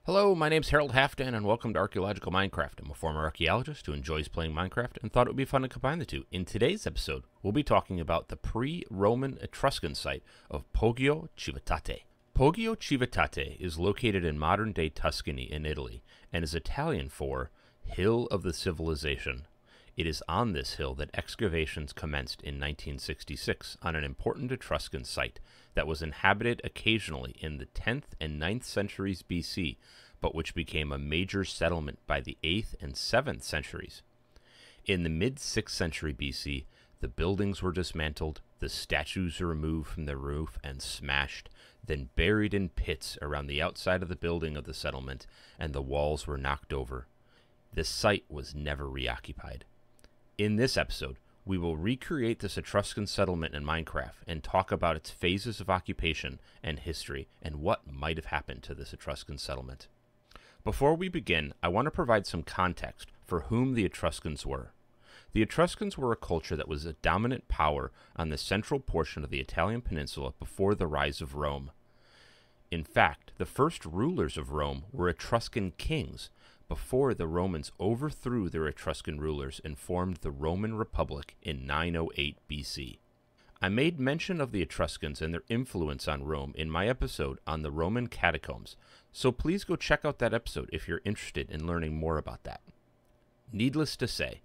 Hello, my name's Harold Halfdan, and welcome to Archaeological Minecraft. I'm a former archaeologist who enjoys playing Minecraft and thought it would be fun to combine the two. In today's episode, we'll be talking about the pre-Roman Etruscan site of Poggio Civitate. Poggio Civitate is located in modern-day Tuscany in Italy and is Italian for Hill of the Civilization. It is on this hill that excavations commenced in 1966 on an important Etruscan site that was inhabited occasionally in the 10th and 9th centuries BC, but which became a major settlement by the 8th and 7th centuries. In the mid-6th century BC, the buildings were dismantled, the statues were removed from the roof and smashed, then buried in pits around the outside of the building of the settlement, and the walls were knocked over. This site was never reoccupied. In this episode, we will recreate this Etruscan settlement in Minecraft and talk about its phases of occupation and history and what might have happened to this Etruscan settlement. Before we begin, I want to provide some context for whom the Etruscans were. The Etruscans were a culture that was a dominant power on the central portion of the Italian peninsula before the rise of Rome. In fact, the first rulers of Rome were Etruscan kings, before the Romans overthrew their Etruscan rulers and formed the Roman Republic in 908 BC. I made mention of the Etruscans and their influence on Rome in my episode on the Roman catacombs, so please go check out that episode if you're interested in learning more about that. Needless to say,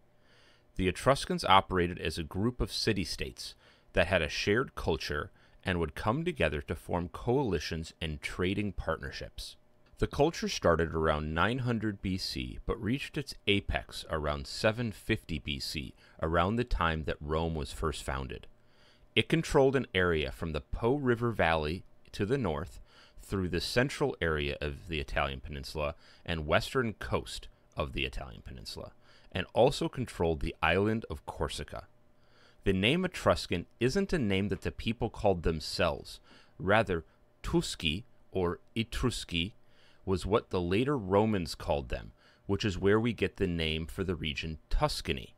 the Etruscans operated as a group of city-states that had a shared culture and would come together to form coalitions and trading partnerships. The culture started around 900 BC, but reached its apex around 750 BC, around the time that Rome was first founded. It controlled an area from the Po River Valley to the north, through the central area of the Italian peninsula and western coast of the Italian peninsula, and also controlled the island of Corsica. The name Etruscan isn't a name that the people called themselves. Rather, Tusci or Etrusci was what the later Romans called them, which is where we get the name for the region Tuscany.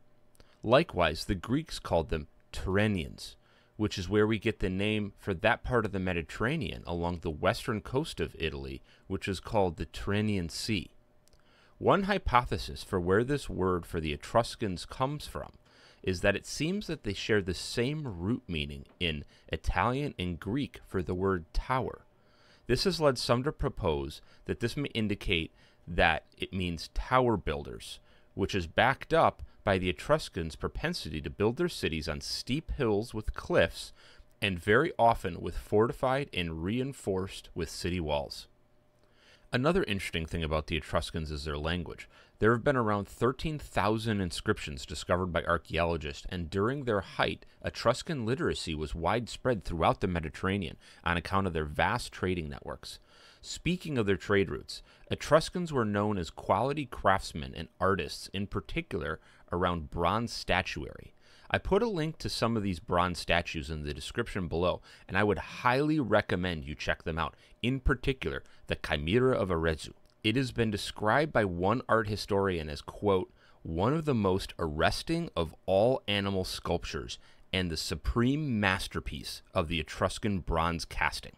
Likewise, the Greeks called them Tyrrhenians, which is where we get the name for that part of the Mediterranean along the western coast of Italy, which is called the Tyrrhenian Sea. One hypothesis for where this word for the Etruscans comes from is that it seems that they share the same root meaning in Italian and Greek for the word tower. This has led some to propose that this may indicate that it means tower builders, which is backed up by the Etruscans' propensity to build their cities on steep hills with cliffs, and very often with fortified and reinforced with city walls. Another interesting thing about the Etruscans is their language. There have been around 13,000 inscriptions discovered by archaeologists, and during their height, Etruscan literacy was widespread throughout the Mediterranean on account of their vast trading networks. Speaking of their trade routes, Etruscans were known as quality craftsmen and artists, in particular around bronze statuary. I put a link to some of these bronze statues in the description below, and I would highly recommend you check them out, in particular the Chimera of Arezzo. It has been described by one art historian as, quote, one of the most arresting of all animal sculptures and the supreme masterpiece of the Etruscan bronze casting.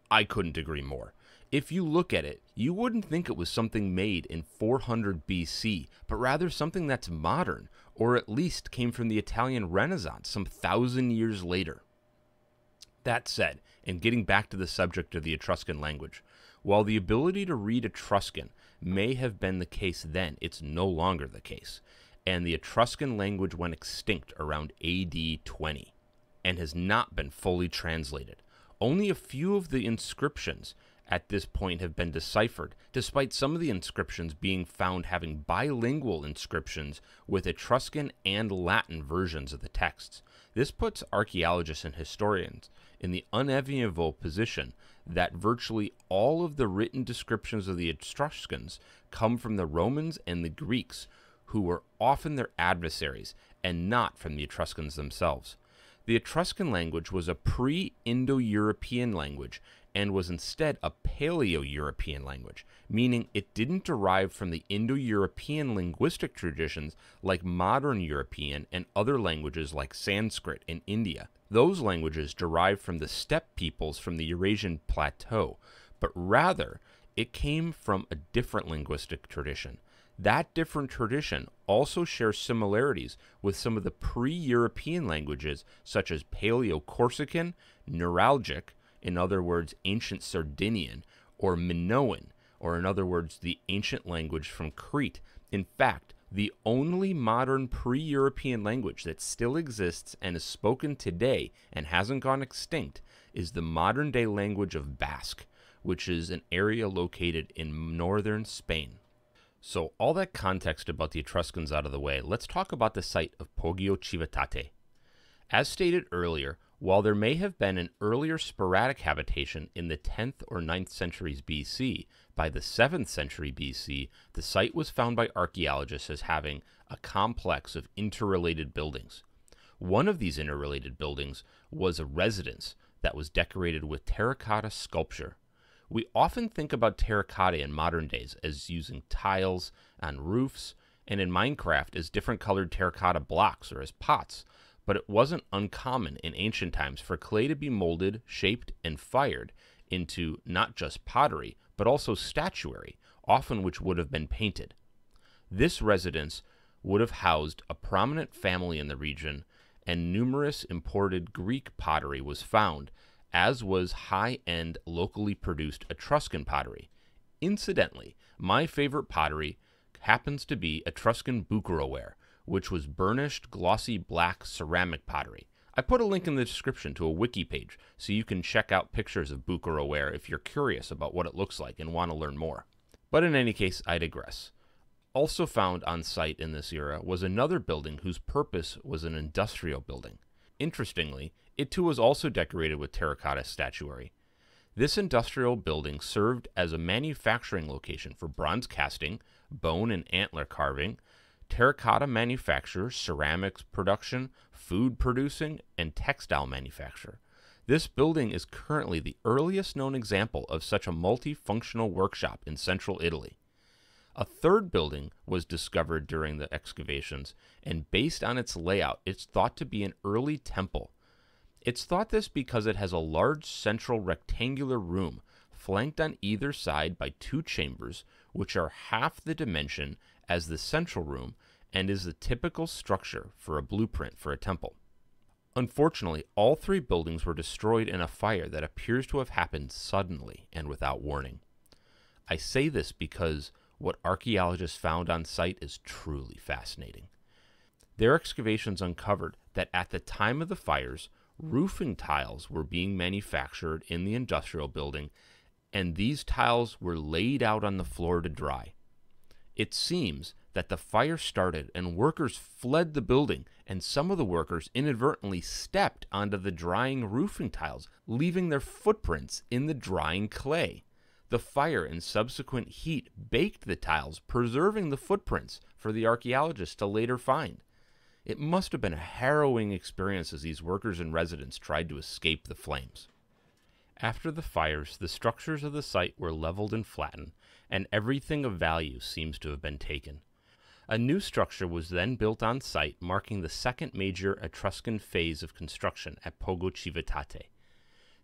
I couldn't agree more. If you look at it, you wouldn't think it was something made in 400 BC, but rather something that's modern, or at least came from the Italian Renaissance some 1,000 years later. That said, and getting back to the subject of the Etruscan language, while the ability to read Etruscan may have been the case then, it's no longer the case, and the Etruscan language went extinct around AD 20, and has not been fully translated. Only a few of the inscriptions at this point have been deciphered, despite some of the inscriptions being found having bilingual inscriptions with Etruscan and Latin versions of the texts. This puts archaeologists and historians in the unenviable position that virtually all of the written descriptions of the Etruscans come from the Romans and the Greeks, who were often their adversaries, and not from the Etruscans themselves. The Etruscan language was a pre-Indo-European language and was instead a Paleo-European language, meaning it didn't derive from the Indo-European linguistic traditions like modern European and other languages like Sanskrit in India. Those languages derived from the steppe peoples from the Eurasian plateau, but rather it came from a different linguistic tradition. That different tradition also shares similarities with some of the pre-European languages such as Paleo-Corsican, Neuralgic, in other words, ancient Sardinian, or Minoan, or in other words, the ancient language from Crete. In fact, the only modern pre-European language that still exists and is spoken today and hasn't gone extinct is the modern-day language of Basque, which is an area located in northern Spain. So all that context about the Etruscans out of the way, let's talk about the site of Poggio Civitate. As stated earlier, while there may have been an earlier sporadic habitation in the 10th or 9th centuries BC, by the 7th century BC, the site was found by archaeologists as having a complex of interrelated buildings. One of these interrelated buildings was a residence that was decorated with terracotta sculpture. We often think about terracotta in modern days as using tiles on roofs, and in Minecraft as different colored terracotta blocks or as pots, but it wasn't uncommon in ancient times for clay to be molded, shaped, and fired into not just pottery, but also statuary, often which would have been painted. This residence would have housed a prominent family in the region, and numerous imported Greek pottery was found, as was high-end locally produced Etruscan pottery. Incidentally, my favorite pottery happens to be Etruscan bucceroware, which was burnished, glossy black ceramic pottery. I put a link in the description to a wiki page so you can check out pictures of bucceroware if you're curious about what it looks like and want to learn more. But in any case, I digress. Also found on site in this era was another building whose purpose was an industrial building. Interestingly, it too was also decorated with terracotta statuary. This industrial building served as a manufacturing location for bronze casting, bone and antler carving, terracotta manufacture, ceramics production, food producing, and textile manufacture. This building is currently the earliest known example of such a multifunctional workshop in central Italy. A third building was discovered during the excavations, and based on its layout, it's thought to be an early temple. It's thought this because it has a large central rectangular room flanked on either side by two chambers, which are half the dimension as the central room and is the typical structure for a blueprint for a temple. Unfortunately, all three buildings were destroyed in a fire that appears to have happened suddenly and without warning. I say this because what archaeologists found on site is truly fascinating. Their excavations uncovered that at the time of the fires, roofing tiles were being manufactured in the industrial building, and these tiles were laid out on the floor to dry. It seems that the fire started and workers fled the building, and some of the workers inadvertently stepped onto the drying roofing tiles, leaving their footprints in the drying clay. The fire and subsequent heat baked the tiles, preserving the footprints for the archaeologists to later find. It must have been a harrowing experience as these workers and residents tried to escape the flames. After the fires, the structures of the site were leveled and flattened, and everything of value seems to have been taken. A new structure was then built on site, marking the second major Etruscan phase of construction at Poggio Civitate.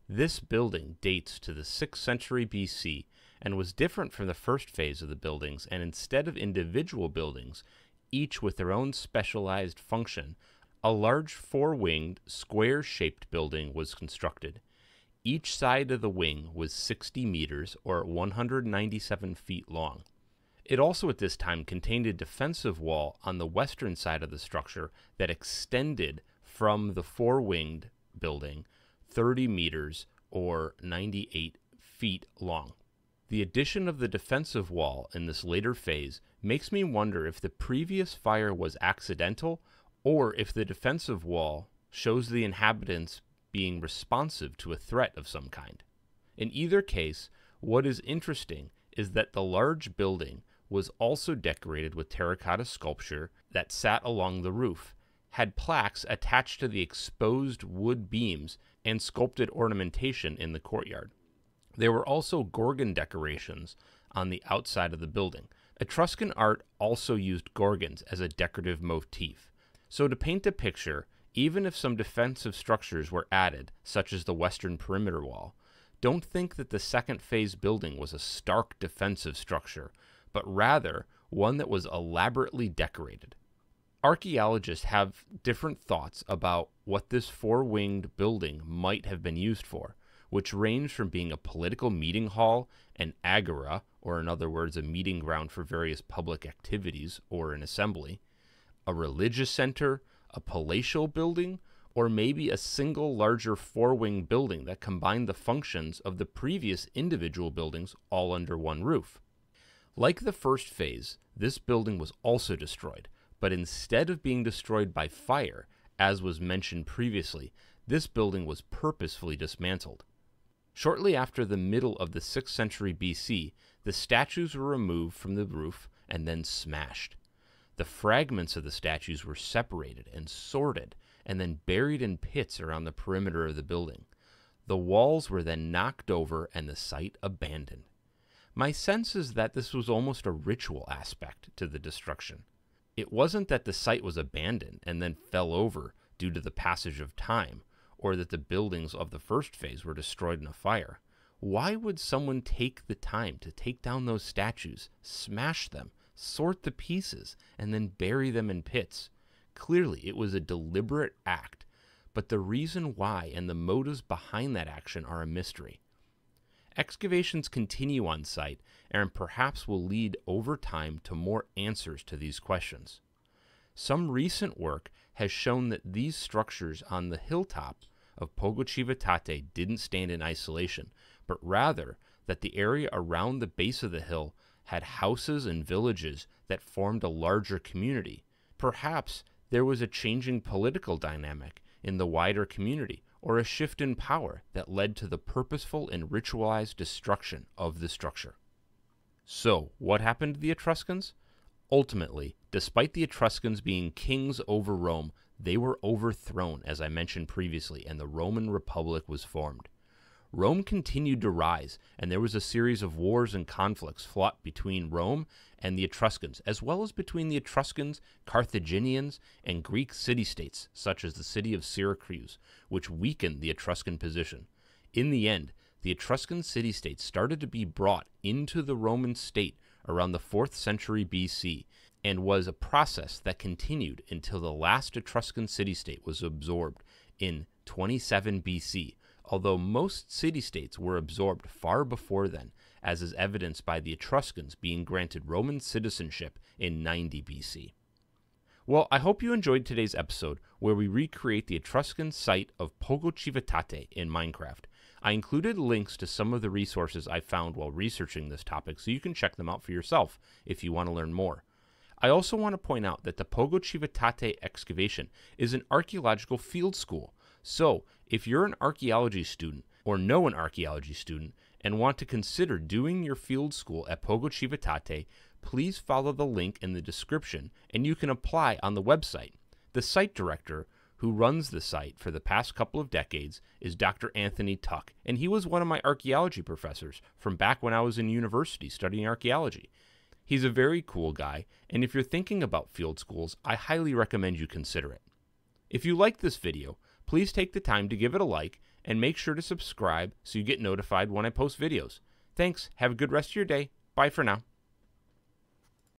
This building dates to the 6th century BC and was different from the first phase of the buildings, and instead of individual buildings, each with their own specialized function, a large four-winged, square-shaped building was constructed. Each side of the wing was 60 meters, or 197 feet long. It also at this time contained a defensive wall on the western side of the structure that extended from the four-winged building 30 meters, or 98 feet long. The addition of the defensive wall in this later phase makes me wonder if the previous fire was accidental, or if the defensive wall shows the inhabitants being responsive to a threat of some kind. In either case, what is interesting is that the large building was also decorated with terracotta sculpture that sat along the roof, had plaques attached to the exposed wood beams, and sculpted ornamentation in the courtyard. There were also gorgon decorations on the outside of the building. Etruscan art also used gorgons as a decorative motif. So to paint a picture, even if some defensive structures were added, such as the western perimeter wall, don't think that the second phase building was a stark defensive structure, but rather one that was elaborately decorated. Archaeologists have different thoughts about what this four-winged building might have been used for, which range from being a political meeting hall, an agora, or in other words, a meeting ground for various public activities or an assembly, a religious center, a palatial building, or maybe a single larger four-wing building that combined the functions of the previous individual buildings all under one roof. Like the first phase, this building was also destroyed, but instead of being destroyed by fire, as was mentioned previously, this building was purposefully dismantled. Shortly after the middle of the 6th century BC, the statues were removed from the roof and then smashed. The fragments of the statues were separated and sorted, and then buried in pits around the perimeter of the building. The walls were then knocked over and the site abandoned. My sense is that this was almost a ritual aspect to the destruction. It wasn't that the site was abandoned and then fell over due to the passage of time, or that the buildings of the first phase were destroyed in a fire. Why would someone take the time to take down those statues, smash them, sort the pieces, and then bury them in pits? Clearly, it was a deliberate act, but the reason why and the motives behind that action are a mystery. Excavations continue on site and perhaps will lead over time to more answers to these questions. Some recent work has shown that these structures on the hilltop of Poggio Civitate didn't stand in isolation, but rather that the area around the base of the hill had houses and villages that formed a larger community. Perhaps there was a changing political dynamic in the wider community, or a shift in power that led to the purposeful and ritualized destruction of the structure. So, what happened to the Etruscans? Ultimately, despite the Etruscans being kings over Rome, they were overthrown, as I mentioned previously, and the Roman Republic was formed. Rome continued to rise, and there was a series of wars and conflicts fought between Rome and the Etruscans, as well as between the Etruscans, Carthaginians, and Greek city-states, such as the city of Syracuse, which weakened the Etruscan position. In the end, the Etruscan city-states started to be brought into the Roman state around the 4th century BC, and was a process that continued until the last Etruscan city-state was absorbed in 27 BC, although most city-states were absorbed far before then, as is evidenced by the Etruscans being granted Roman citizenship in 90 BC. Well, I hope you enjoyed today's episode where we recreate the Etruscan site of Poggio Civitate in Minecraft. I included links to some of the resources I found while researching this topic, so you can check them out for yourself if you want to learn more. I also want to point out that the Poggio Civitate excavation is an archaeological field school. So, if you're an archaeology student or know an archaeology student and want to consider doing your field school at Poggio Civitate, please follow the link in the description and you can apply on the website. The site director who runs the site for the past couple of decades is Dr. Anthony Tuck, and he was one of my archaeology professors from back when I was in university studying archaeology. He's a very cool guy, and if you're thinking about field schools, I highly recommend you consider it. If you liked this video, please take the time to give it a like and make sure to subscribe so you get notified when I post videos. Thanks, have a good rest of your day. Bye for now.